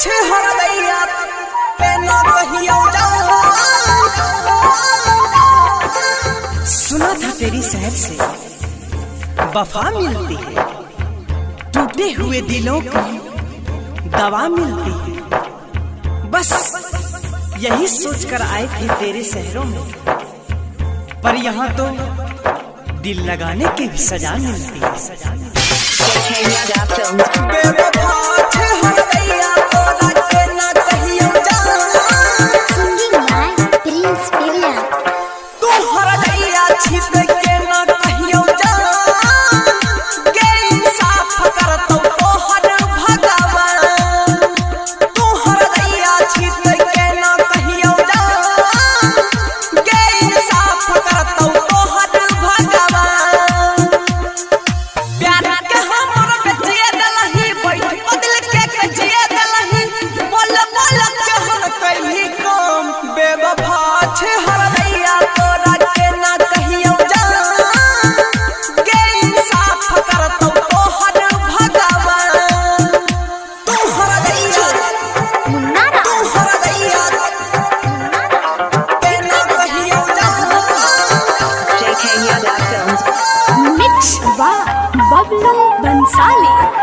छे हरदैया पे ना कहियो जा। सुना था तेरी शहर से वफा मिलती है, टूटे हुए दिलों की दवा मिलती है। बस यही सोचकर आए थे तेरे शहरों में, पर यहाँ तो दिल लगाने की भी सजा मिलती है। बेवफा छे हरदैया तोरा के ना कहियो जा। तू हरदैया छिप के ना कहियो जा, के इंसाफ करतौ तोहर भगवान। तू हरदैया छिप के ना कहियो जा, के इंसाफ करतौ तोहर भगवान। प्यार के हमर बेचिए दलही, बैठ बदल के जिए दलही, बोल बोल के हम कहीं कम। बेवफा छे हरदैया तोरा के ना कहियो जा, के इंसाफ करतौ तोहर भगवान। तू हरदैया के ना कहियो जा। Mix by Bablu Bansali.